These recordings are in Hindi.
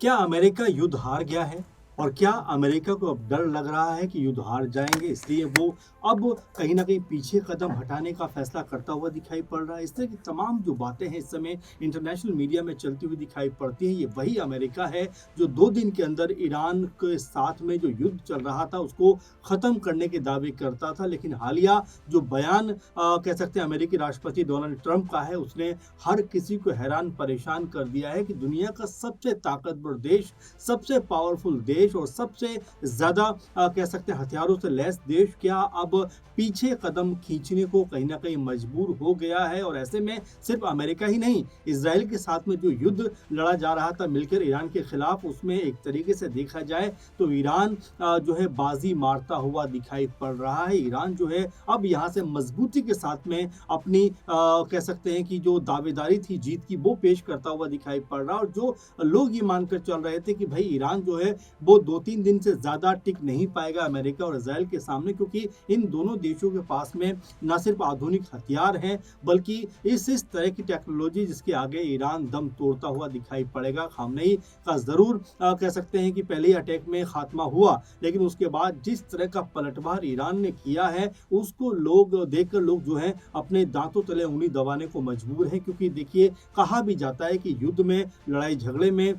क्या अमेरिका युद्ध हार गया है? और क्या अमेरिका को अब डर लग रहा है कि युद्ध हार जाएँगे इसलिए वो अब कहीं न कहीं पीछे कदम हटाने का फैसला करता हुआ दिखाई पड़ रहा है? इस तरह की तमाम जो बातें हैं इस समय इंटरनेशनल मीडिया में चलती हुई दिखाई पड़ती हैं। ये वही अमेरिका है जो 2 दिन के अंदर ईरान के साथ में जो युद्ध चल रहा था उसको ख़त्म करने के दावे करता था। लेकिन हालिया जो बयान कह सकते हैं अमेरिकी राष्ट्रपति डोनाल्ड ट्रंप का है उसने हर किसी को हैरान परेशान कर दिया है कि दुनिया का सबसे ताकतवर देश, सबसे पावरफुल देश और सबसे ज़्यादा कह सकते हैं हथियारों से लैस देश क्या अब पीछे कदम खींचने को कहीं न कहीं मजबूर हो गया है। और ऐसे में सिर्फ अमेरिका ही नहीं, इज़राइल के साथ में जो युद्ध लड़ा जा रहा था मिलकर ईरान के खिलाफ, उसमें एक तरीके से देखा जाए तो ईरान जो है बाजी मारता हुआ दिखाई पड़ रहा है। ईरान जो है अब यहाँ से मजबूती के साथ में अपनी कह सकते हैं कि जो दावेदारी थी जीत की वो पेश करता हुआ दिखाई पड़ रहा है। और जो लोग ये मानकर चल रहे थे कि भाई ईरान जो है वो 2-3 दिन से ज़्यादा टिक नहीं पाएगा अमेरिका और इज़राइल के सामने, क्योंकि इन दोनों देशों के पास में न सिर्फ आधुनिक हथियार हैं बल्कि इस तरह की टेक्नोलॉजी जिसके आगे ईरान दम तोड़ता हुआ दिखाई पड़ेगा। खामनेई का ज़रूर कह सकते हैं कि पहले ही अटैक में खात्मा हुआ, लेकिन उसके बाद जिस तरह का पलटवार ईरान ने किया है उसको लोग देखकर लोग जो है अपने दांतों तले उंगली दबाने को मजबूर हैं। क्योंकि देखिए, कहा भी जाता है कि युद्ध में, लड़ाई झगड़े में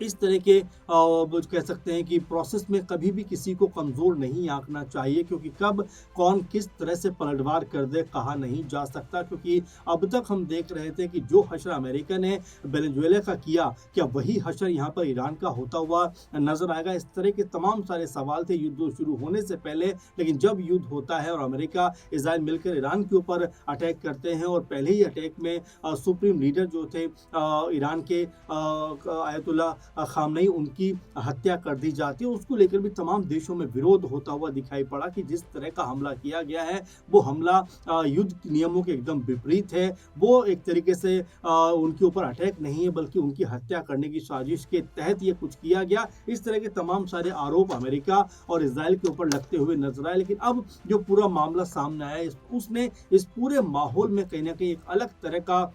इस तरह के वो कह सकते हैं कि प्रोसेस में कभी भी किसी को कमज़ोर नहीं आंकना चाहिए, क्योंकि कब कौन किस तरह से पलटवार कर दे कहा नहीं जा सकता। क्योंकि अब तक हम देख रहे थे कि जो हशर अमेरिका ने वेनेजुएला का किया, क्या वही हशर यहाँ पर ईरान का होता हुआ नजर आएगा? इस तरह के तमाम सारे सवाल थे युद्ध शुरू होने से पहले। लेकिन जब युद्ध होता है और अमेरिका इजराइल मिलकर ईरान के ऊपर अटैक करते हैं और पहले ही अटैक में सुप्रीम लीडर जो थे ईरान के आयतुल्ला खामनेई, उनकी हत्या कर दी जाती है, उसको लेकर भी तमाम देशों में विरोध होता हुआ दिखाई पड़ा कि जिस तरह का हमला किया गया है वो हमला युद्ध नियमों के एकदम विपरीत है। वो एक तरीके से उनके ऊपर अटैक नहीं है बल्कि उनकी हत्या करने की साजिश के तहत ये कुछ किया गया। इस तरह के तमाम सारे आरोप अमेरिका और इजराइल के ऊपर लगते हुए नजर आए। लेकिन अब जो पूरा मामला सामने आया उसने इस पूरे माहौल में कहीं ना कहीं एक अलग तरह का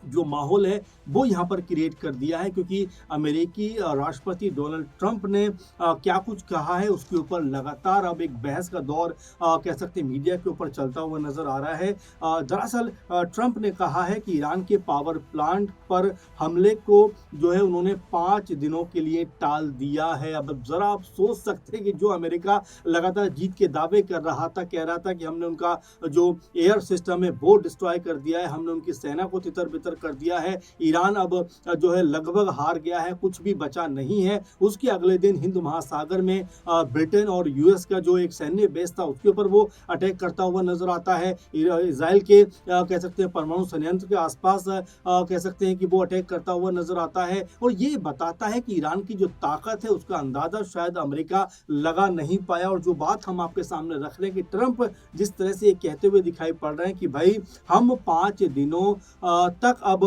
जो माहौल है वो यहाँ पर क्रिएट कर दिया है। क्योंकि अमेरिकी राष्ट्रपति डोनाल्ड ट्रंप ने क्या कुछ कहा है उसके ऊपर लगातार अब एक बहस का दौर कह सकते हैं मीडिया के ऊपर चलता हुआ नजर आ रहा है। दरअसल ट्रंप ने कहा है कि ईरान के पावर प्लांट पर हमले को जो है उन्होंने 5 दिनों के लिए टाल दिया है। अब जरा आप सोच सकते हैं कि जो अमेरिका लगातार जीत के दावे कर रहा था, कह रहा था कि हमने उनका जो एयर सिस्टम है वो डिस्ट्रॉय कर दिया है, हमने उनकी सेना को तितर बितर कर दिया है, ईरान अब जो है लगभग हार गया है, कुछ भी बचा नहीं है। उसके अगले दिन हिंद महासागर में ब्रिटेन और यूएस का जो एक सैन्य बेस था उसके ऊपर वो अटैक करता हुआ नजर आता है। इजराइल के कह सकते हैं परमाणु संयंत्र के आसपास कह सकते हैं कि वो अटैक करता हुआ नजर आता है। और ये बताता है कि ईरान की जो ताकत है उसका अंदाजा शायद अमेरिका लगा नहीं पाया। और जो बात हम आपके सामने रख रहे हैं कि ट्रंप जिस तरह से ये कहते हुए दिखाई पड़ रहे हैं कि भाई हम 5 दिनों तक अब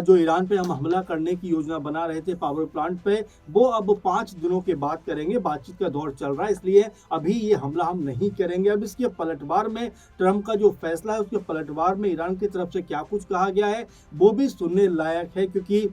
जो ईरान पे हम हमला करने की योजना बना रहे थे पावर प्लांट पे, वो अब 5 दिनों के बाद करेंगे, बातचीत का दौर चल रहा है, इसलिए अभी ये हमला हम नहीं करेंगे। अब इसके पलटवार में ट्रंप का जो फैसला है उसके पलटवार में ईरान की तरफ से क्या कुछ कहा गया है वो भी सुनने लायक है। क्योंकि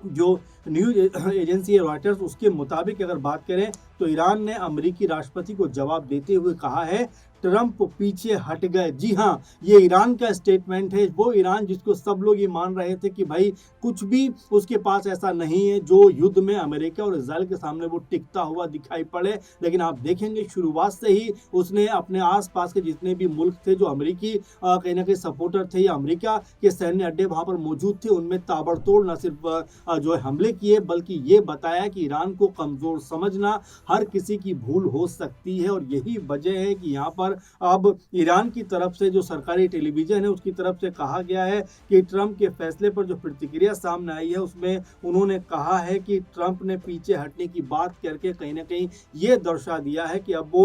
जो न्यूज एजेंसी है रॉयटर्स, उसके मुताबिक अगर बात करें तो ईरान ने अमेरिकी राष्ट्रपति को जवाब देते हुए कहा है ट्रंप पीछे हट गए। जी हाँ, ये ईरान का स्टेटमेंट है। वो ईरान जिसको सब लोग ये मान रहे थे कि भाई कुछ भी उसके पास ऐसा नहीं है जो युद्ध में अमेरिका और इजराइल के सामने वो टिकता हुआ दिखाई पड़े। लेकिन आप देखेंगे शुरुआत से ही उसने अपने आसपास के जितने भी मुल्क थे जो अमेरिकी कहीं ना कहीं सपोर्टर थे या अमेरिका के सैन्य अड्डे वहां पर मौजूद थे, उनमें ताबड़तोड़ न सिर्फ जो है हमले किए बल्कि ये बताया कि ईरान को कमजोर समझना हर किसी की भूल हो सकती है। और यही वजह है कि यहाँ पर अब ईरान की तरफ से जो सरकारी टेलीविजन है उसकी तरफ से कहा गया है कि ट्रंप के फैसले पर जो प्रतिक्रिया सामने आई है उसमें उन्होंने कहा है कि ट्रंप ने पीछे हटने की बात करके कहीं ना कहीं ये दर्शा दिया है कि अब वो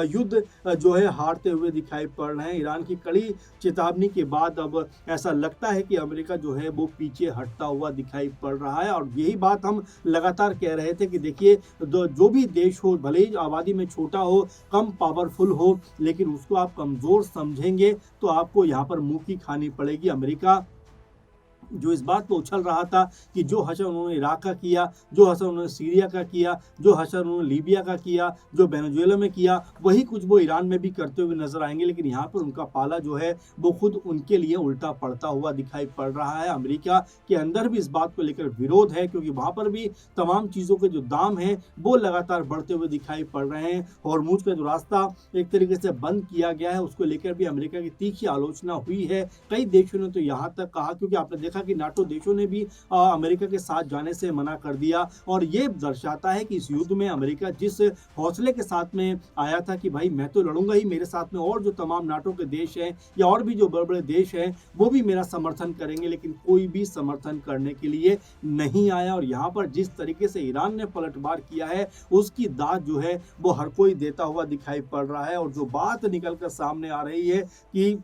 युद्ध जो है हारते हुए दिखाई पड़ रहे हैं। ईरान की कड़ी चेतावनी के बाद अब ऐसा लगता है कि अमेरिका जो है वो पीछे हटता हुआ दिखाई पड़ रहा है। और यही बात हम लगातार कह रहे थे कि देखिए, जो भी देश हो, भले ही आबादी में छोटा हो, कम पावरफुल हो, लेकिन उसको आप कमजोर समझेंगे तो आपको यहाँ पर मुंह की खानी पड़ेगी। अमेरिका जो इस बात पे उछल रहा था कि जो हशर उन्होंने इराक का किया, जो हशर उन्होंने सीरिया का किया, जो हशर उन्होंने लीबिया का किया, जो वेनेजुएला में किया, वही कुछ वो ईरान में भी करते हुए नजर आएंगे। लेकिन यहाँ पर उनका पाला जो है वो खुद उनके लिए उल्टा पड़ता हुआ दिखाई पड़ रहा है। अमेरिका के अंदर भी इस बात को लेकर विरोध है, क्योंकि वहां पर भी तमाम चीज़ों के जो दाम हैं वो लगातार बढ़ते हुए दिखाई पड़ रहे हैं। हॉर्मुज का जो रास्ता एक तरीके से बंद किया गया है, उसको लेकर भी अमेरिका की तीखी आलोचना हुई है। कई देशों ने तो यहाँ तक कहा, क्योंकि आपने देखा कि नाटो देशों ने भी अमेरिका के साथ जाने से मना कर दिया, और ये दर्शाता है कि इस युद्ध में अमेरिका जिस हौसले के साथ में आया था कि भाई मैं तो लड़ूंगा ही, मेरे साथ में और जो तमाम नाटो के देश हैं या और भी जो बड़े बड़े देश हैं वो भी मेरा समर्थन करेंगे, लेकिन कोई भी समर्थन करने के लिए नहीं आया। और यहाँ पर जिस तरीके से ईरान ने पलटवार किया है उसकी दाद जो है वो हर कोई देता हुआ दिखाई पड़ रहा है। और जो बात निकल कर सामने आ रही है कि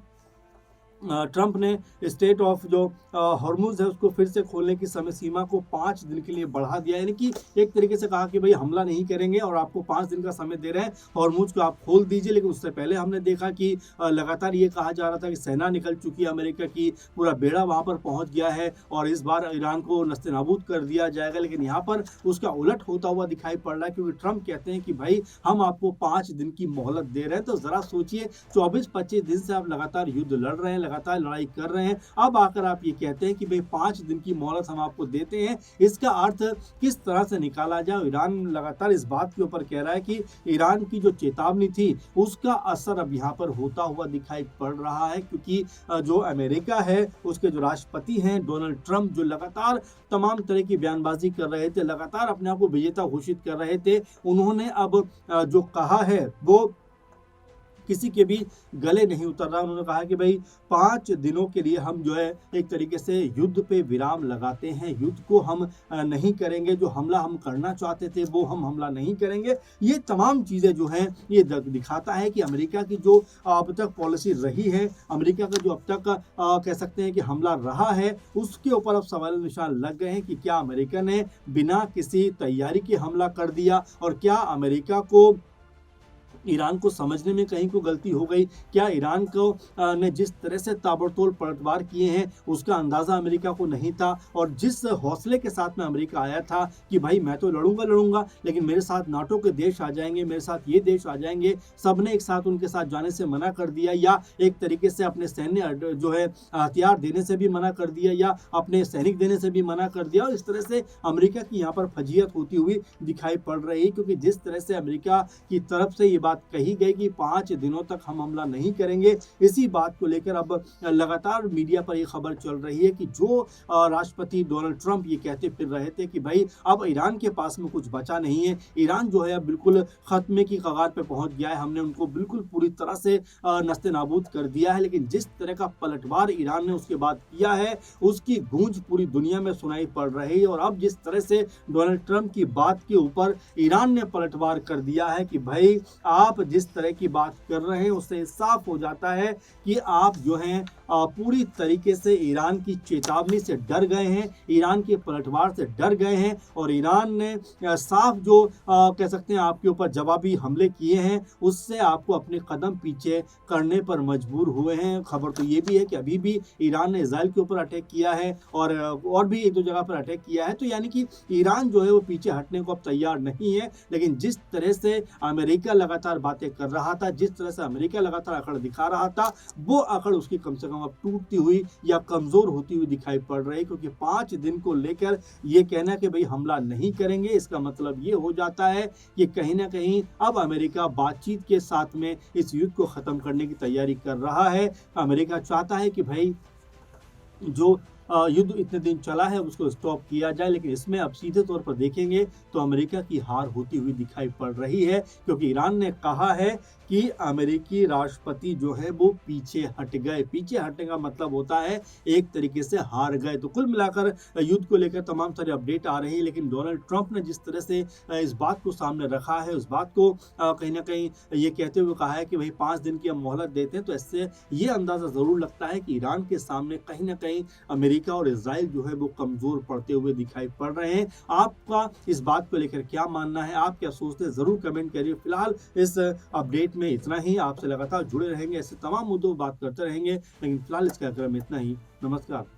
ट्रंप ने स्टेट ऑफ जो हॉर्मुज है उसको फिर से खोलने की समय सीमा को 5 दिन के लिए बढ़ा दिया, यानी कि एक तरीके से कहा कि भाई हमला नहीं करेंगे और आपको 5 दिन का समय दे रहे हैं, हॉर्मुज को आप खोल दीजिए। लेकिन उससे पहले हमने देखा कि लगातार ये कहा जा रहा था कि सेना निकल चुकी है अमेरिका की, पूरा बेड़ा वहां पर पहुंच गया है और इस बार ईरान को नस्ते-नाबूद कर दिया जाएगा। लेकिन यहाँ पर उसका उलट होता हुआ दिखाई पड़ रहा है, क्योंकि ट्रंप कहते हैं कि भाई हम आपको 5 दिन की मोहलत दे रहे हैं। तो जरा सोचिए, 24-25 दिन से आप लगातार युद्ध लड़ रहे हैं, लगातार लड़ाई कर रहे हैं, अब आकर आप ये कहते हैं कि भाई 5 दिन की मोहलत हम आपको देते हैं। इसका अर्थ किस तरह से निकाला जाए? ईरान लगातार इस बात के ऊपर कह रहा है कि ईरान की जो चेतावनी थी उसका असर अब यहाँ पर होता हुआ दिखाई पड़ रहा है, क्योंकि जो अमेरिका है उसके जो राष्ट्रपति हैं डोनाल्ड ट्रंप, जो लगातार तमाम तरह की बयानबाजी कर रहे थे, लगातार अपने आप को विजेता घोषित कर रहे थे, उन्होंने अब जो कहा है वो किसी के भी गले नहीं उतर रहा। उन्होंने कहा कि भाई 5 दिनों के लिए हम जो है एक तरीके से युद्ध पे विराम लगाते हैं, युद्ध को हम नहीं करेंगे, जो हमला हम करना चाहते थे वो हम हमला नहीं करेंगे। ये तमाम चीज़ें जो हैं ये दिखाता है कि अमेरिका की जो अब तक पॉलिसी रही है, अमेरिका का जो अब तक कह सकते हैं कि हमला रहा है, उसके ऊपर अब सवाल निशान लग गए हैं कि क्या अमेरिका ने बिना किसी तैयारी के हमला कर दिया, और क्या अमेरिका को ईरान को समझने में कहीं को गलती हो गई? क्या ईरान को ने जिस तरह से ताबड़तोड़ पलटवार किए हैं उसका अंदाज़ा अमेरिका को नहीं था, और जिस हौसले के साथ में अमेरिका आया था कि भाई मैं तो लड़ूंगा लेकिन मेरे साथ नाटो के देश आ जाएंगे, मेरे साथ ये देश आ जाएंगे, सबने एक साथ उनके साथ जाने से मना कर दिया, या एक तरीके से अपने सैन्य जो है हथियार देने से भी मना कर दिया, या अपने सैनिक देने से भी मना कर दिया। और इस तरह से अमेरिका की यहाँ पर फजीहत होती हुई दिखाई पड़ रही है, क्योंकि जिस तरह से अमेरिका की तरफ से ये बात कही गई कि 5 दिनों तक हम हमला नहीं करेंगे, इसी बात को लेकर अब लगातार मीडिया पर ये खबर चल रही है कि जो राष्ट्रपति डोनाल्ड ट्रंप ये कहते फिर रहे थे कि भाई अब ईरान के पास में कुछ बचा नहीं है, ईरान जो है अब बिल्कुल खत्मे की कगार पे पहुंच गया है, हमने उनको बिल्कुल पूरी तरह से नस्ते नाबूद कर दिया है। लेकिन जिस तरह का पलटवार ईरान ने उसके बाद किया है उसकी गूंज पूरी दुनिया में सुनाई पड़ रही है, और अब जिस तरह से डोनाल्ड ट्रंप की बात के ऊपर ईरान ने पलटवार कर दिया है कि भाई आप जिस तरह की बात कर रहे हैं उससे साफ हो जाता है कि आप जो हैं पूरी तरीके से ईरान की चेतावनी से डर गए हैं, ईरान के पलटवार से डर गए हैं, और ईरान ने साफ जो कह सकते हैं आपके ऊपर जवाबी हमले किए हैं उससे आपको अपने कदम पीछे करने पर मजबूर हुए हैं। खबर तो ये भी है कि अभी भी ईरान ने इजराइल के ऊपर अटैक किया है और भी एक दो जगह पर अटैक किया है, तो यानी कि ईरान जो है वो पीछे हटने को अब तैयार नहीं है। लेकिन जिस तरह से अमेरिका लगातार बातें कर रहा था, जिस तरह से अमेरिका लगातार अकड़ दिखा रहा था, वो अकड़ उसकी कम से कम अब टूटती हुई या कमजोर होती हुई दिखाई पड़ रही है, क्योंकि 5 दिन को लेकर ये कहना कि भाई हमला नहीं करेंगे, इसका मतलब ये हो जाता है कि कहीं ना कहीं अब अमेरिका बातचीत के साथ में इस युद्ध को खत्म करने की तैयारी कर रहा है। अमेरिका चाहता है कि भाई जो युद्ध इतने दिन चला है उसको स्टॉप किया जाए, लेकिन इसमें अब सीधे तौर पर देखेंगे तो अमेरिका की हार होती हुई दिखाई पड़ रही है, क्योंकि ईरान ने कहा है कि अमेरिकी राष्ट्रपति जो है वो पीछे हट गए। पीछे हटने का मतलब होता है एक तरीके से हार गए। तो कुल मिलाकर युद्ध को लेकर तमाम सारे अपडेट आ रहे हैं, लेकिन डोनाल्ड ट्रंप ने जिस तरह से इस बात को सामने रखा है, उस बात को कहीं ना कहीं ये कहते हुए कहा है कि भाई 5 दिन की हम मोहलत देते हैं, तो इससे ये अंदाज़ा ज़रूर लगता है कि ईरान के सामने कहीं ना कहीं अमेरिका और इजराइल जो है वो कमज़ोर पड़ते हुए दिखाई पड़ रहे हैं। आपका इस बात को लेकर क्या मानना है, आप क्या सोचते हैं, ज़रूर कमेंट करिए। फिलहाल इस अपडेट में इतना ही, आपसे लगातार जुड़े रहेंगे, ऐसे तमाम मुद्दों पर बात करते रहेंगे, लेकिन फिलहाल इस कार्यक्रम में इतना ही। नमस्कार।